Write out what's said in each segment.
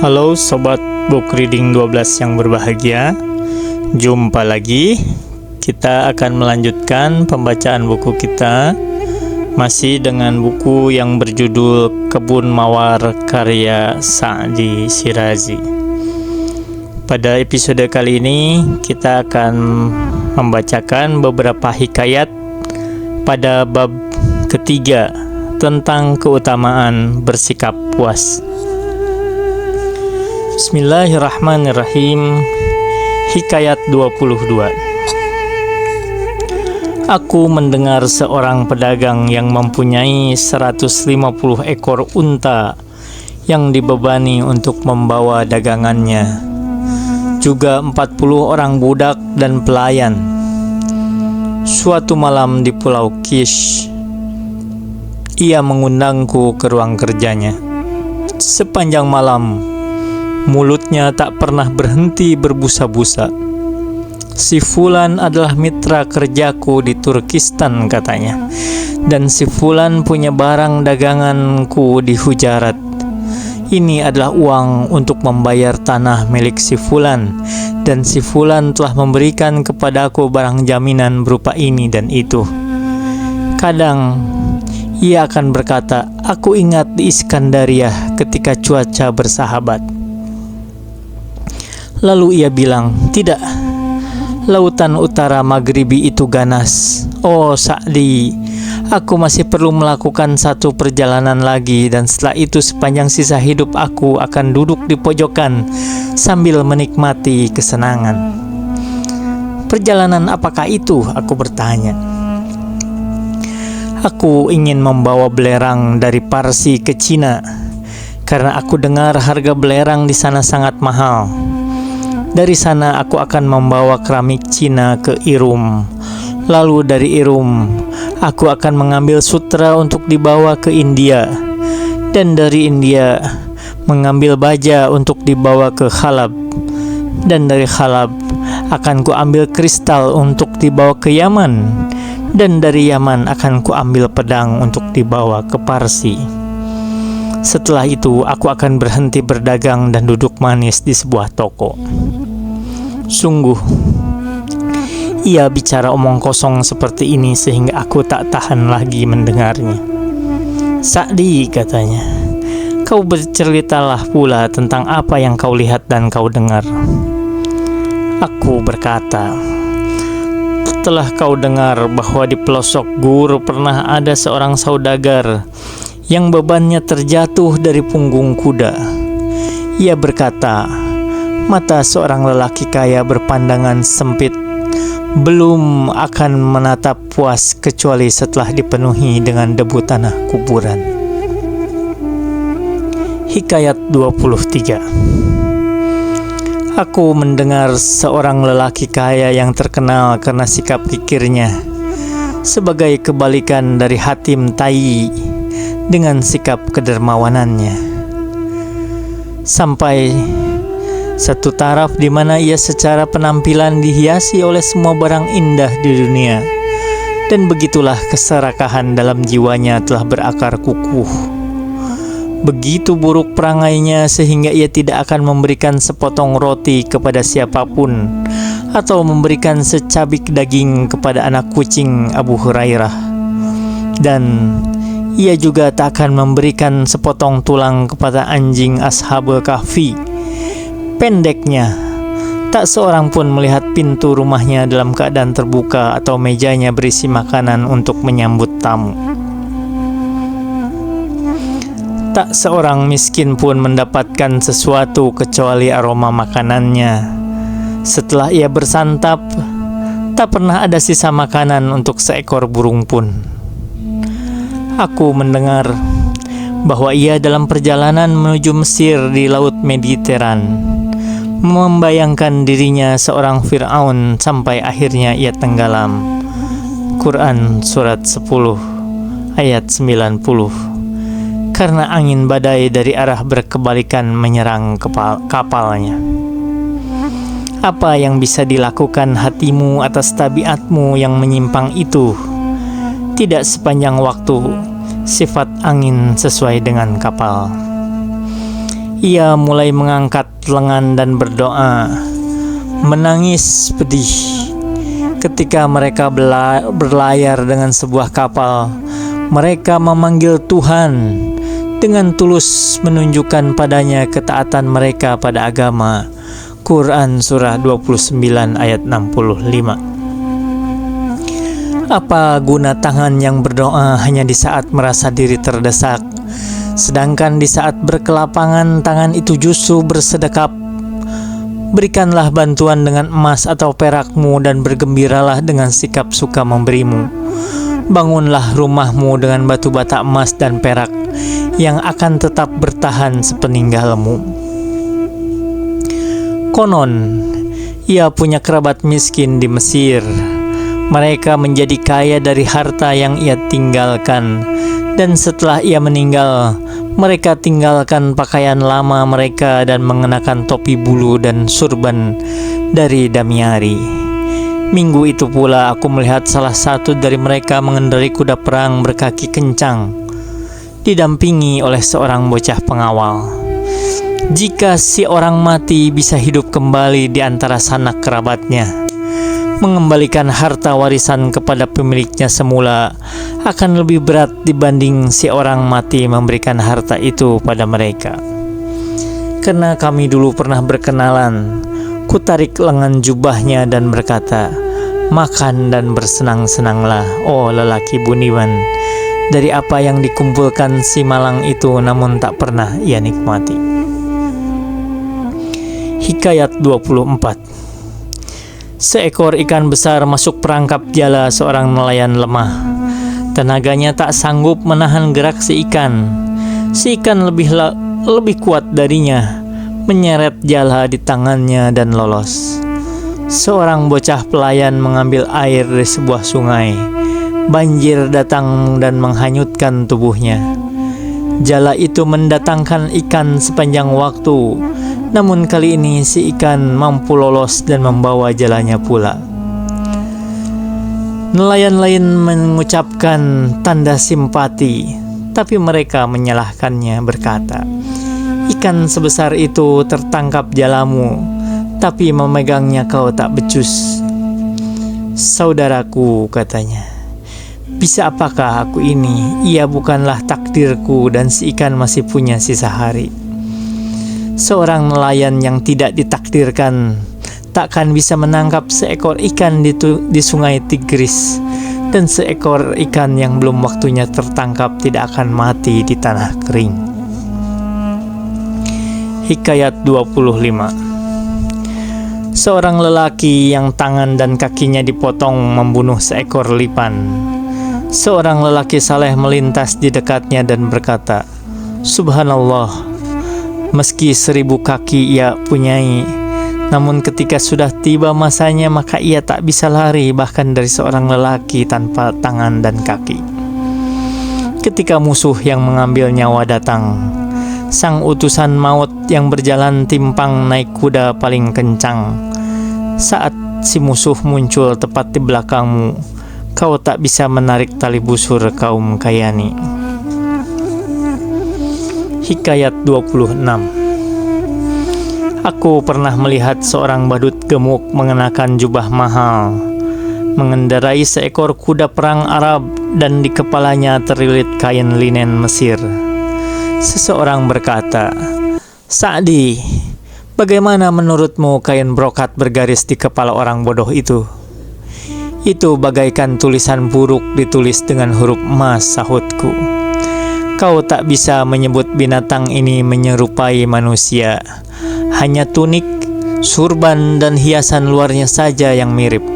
Halo Sobat Book Reading 12 yang berbahagia. Jumpa lagi. Kita akan melanjutkan pembacaan buku kita, masih dengan buku yang berjudul Kebun Mawar karya Sa'di Syirazi. Pada episode kali ini kita akan membacakan beberapa hikayat pada bab ketiga tentang keutamaan bersikap puas. Bismillahirrahmanirrahim. Hikayat 22. Aku mendengar seorang pedagang yang mempunyai 150 ekor unta yang dibebani untuk membawa dagangannya, juga 40 orang budak dan pelayan. Suatu malam di Pulau Kish, ia mengundangku ke ruang kerjanya. Sepanjang malam, mulutnya tak pernah berhenti berbusa-busa. Si Fulan adalah mitra kerjaku di Turkistan, katanya, dan si Fulan punya barang daganganku di Hujarat. Ini adalah uang untuk membayar tanah milik si Fulan, dan si Fulan telah memberikan kepadaku barang jaminan berupa ini dan itu. Kadang ia akan berkata, "Aku ingat di Iskandaria ketika cuaca bersahabat." Lalu ia bilang, "Tidak, lautan utara maghribi itu ganas. Oh Sa'di, aku masih perlu melakukan satu perjalanan lagi, dan setelah itu sepanjang sisa hidup aku akan duduk di pojokan sambil menikmati kesenangan." "Perjalanan apakah itu?" aku bertanya. "Aku ingin membawa belerang dari Parsi ke Cina, karena aku dengar harga belerang di sana sangat mahal. Dari sana aku akan membawa keramik Cina ke Irum. Lalu dari Irum aku akan mengambil sutra untuk dibawa ke India. Dan dari India mengambil baja untuk dibawa ke Khalab. Dan dari Khalab akan kuambil kristal untuk dibawa ke Yaman. Dan dari Yaman akan kuambil pedang untuk dibawa ke Parsi. Setelah itu aku akan berhenti berdagang dan duduk manis di sebuah toko." Sungguh, ia bicara omong kosong seperti ini sehingga aku tak tahan lagi mendengarnya. "Sa'di," katanya, "kau berceritalah pula tentang apa yang kau lihat dan kau dengar." Aku berkata, "Telah kau dengar bahwa di pelosok Gur pernah ada seorang saudagar yang bebannya terjatuh dari punggung kuda. Ia berkata, mata seorang lelaki kaya berpandangan sempit belum akan menatap puas kecuali setelah dipenuhi dengan debu tanah kuburan." Hikayat 23. Aku mendengar seorang lelaki kaya yang terkenal karena sikap kikirnya, sebagai kebalikan dari Hatim Tai dengan sikap kedermawanannya. Sampai satu taraf di mana ia secara penampilan dihiasi oleh semua barang indah di dunia, dan begitulah keserakahan dalam jiwanya telah berakar kukuh. Begitu buruk perangainya sehingga ia tidak akan memberikan sepotong roti kepada siapapun, atau memberikan secabik daging kepada anak kucing Abu Hurairah, dan ia juga tak akan memberikan sepotong tulang kepada anjing Ashabul Kahfi. Pendeknya, tak seorang pun melihat pintu rumahnya dalam keadaan terbuka atau mejanya berisi makanan untuk menyambut tamu. Tak seorang miskin pun mendapatkan sesuatu kecuali aroma makanannya. Setelah ia bersantap, tak pernah ada sisa makanan untuk seekor burung pun. Aku mendengar bahwa ia dalam perjalanan menuju Mesir di Laut Mediteran, membayangkan dirinya seorang Fir'aun sampai akhirnya ia tenggelam. Quran Surat 10 ayat 90. Karena angin badai dari arah berkebalikan menyerang kapalnya. Apa yang bisa dilakukan hatimu atas tabiatmu yang menyimpang itu? Tidak sepanjang waktu sifat angin sesuai dengan kapal. Ia mulai mengangkat lengan dan berdoa, menangis pedih. Ketika mereka berlayar dengan sebuah kapal, mereka memanggil Tuhan dengan tulus menunjukkan padanya ketaatan mereka pada agama. Quran Surah 29 ayat 65. Apa guna tangan yang berdoa hanya di saat merasa diri terdesak, sedangkan di saat berkelapangan tangan itu justru bersedekap? Berikanlah bantuan dengan emas atau perakmu dan bergembiralah dengan sikap suka memberimu. Bangunlah rumahmu dengan batu bata emas dan perak yang akan tetap bertahan sepeninggalmu. Konon, ia punya kerabat miskin di Mesir. Mereka menjadi kaya dari harta yang ia tinggalkan, dan setelah ia meninggal, mereka tinggalkan pakaian lama mereka dan mengenakan topi bulu dan surban dari damiari. Minggu itu pula aku melihat salah satu dari mereka mengendarai kuda perang berkaki kencang, didampingi oleh seorang bocah pengawal. Jika si orang mati bisa hidup kembali di antara sanak kerabatnya, mengembalikan harta warisan kepada pemiliknya semula akan lebih berat dibanding si orang mati memberikan harta itu pada mereka. Karena kami dulu pernah berkenalan, kutarik lengan jubahnya dan berkata, "Makan dan bersenang-senanglah, oh lelaki buniman, dari apa yang dikumpulkan si malang itu namun tak pernah ia nikmati." Hikayat 24. Seekor ikan besar masuk perangkap jala seorang nelayan lemah. Tenaganya tak sanggup menahan gerak si ikan. Si ikan lebih kuat darinya, menyeret jala di tangannya dan lolos. Seorang bocah pelayan mengambil air dari sebuah sungai. Banjir datang dan menghanyutkan tubuhnya. Jala itu mendatangkan ikan sepanjang waktu. Namun kali ini si ikan mampu lolos dan membawa jalannya pula. Nelayan lain mengucapkan tanda simpati, tapi mereka menyalahkannya berkata, "Ikan sebesar itu tertangkap jalamu, tapi memegangnya kau tak becus." "Saudaraku," katanya, "bisa apakah aku ini? Ia bukanlah takdirku dan si ikan masih punya sisa hari." Seorang nelayan yang tidak ditakdirkan takkan bisa menangkap seekor ikan di sungai Tigris, dan seekor ikan yang belum waktunya tertangkap tidak akan mati di tanah kering. Hikayat 25. Seorang lelaki yang tangan dan kakinya dipotong membunuh seekor lipan. Seorang lelaki saleh melintas di dekatnya dan berkata, "Subhanallah, meski 1000 kaki ia punyai, namun ketika sudah tiba masanya maka ia tak bisa lari bahkan dari seorang lelaki tanpa tangan dan kaki." Ketika musuh yang mengambil nyawa datang, sang utusan maut yang berjalan timpang naik kuda paling kencang. Saat si musuh muncul tepat di belakangmu, kau tak bisa menarik tali busur kaum Kayani. Hikayat 26. Aku pernah melihat seorang badut gemuk mengenakan jubah mahal, mengendarai seekor kuda perang Arab dan di kepalanya terlilit kain linen Mesir. Seseorang berkata, "Sa'di, bagaimana menurutmu kain brokat bergaris di kepala orang bodoh itu?" "Itu bagaikan tulisan buruk ditulis dengan huruf emas," sahutku. "Kau tak bisa menyebut binatang ini menyerupai manusia. Hanya tunik, surban, dan hiasan luarnya saja yang mirip.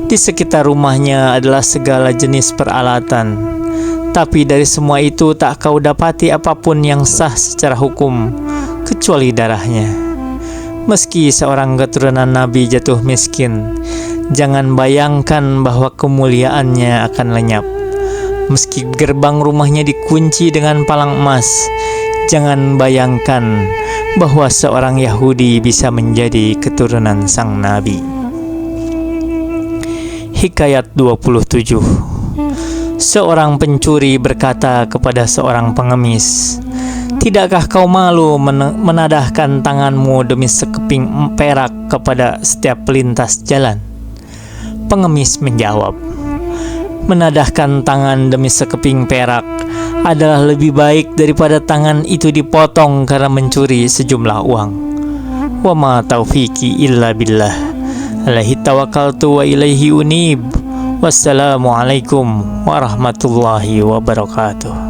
Di sekitar rumahnya adalah segala jenis peralatan. Tapi dari semua itu tak kau dapati apapun yang sah secara hukum, kecuali darahnya. Meski seorang keturunan Nabi jatuh miskin, jangan bayangkan bahwa kemuliaannya akan lenyap. Meski gerbang rumahnya dikunci dengan palang emas, jangan bayangkan bahwa seorang Yahudi bisa menjadi keturunan sang Nabi." Hikayat 27. Seorang pencuri berkata kepada seorang pengemis, Tidakkah kau malu menadahkan tanganmu demi sekeping perak kepada setiap pelintas jalan? Pengemis menjawab, menadahkan tangan demi sekeping perak adalah lebih baik daripada tangan itu dipotong karena mencuri sejumlah uang. Wa ma taufiqi illa billah. Alaihi tawakkaltu wa ilaihi unib. Wassalamualaikum warahmatullahi wabarakatuh.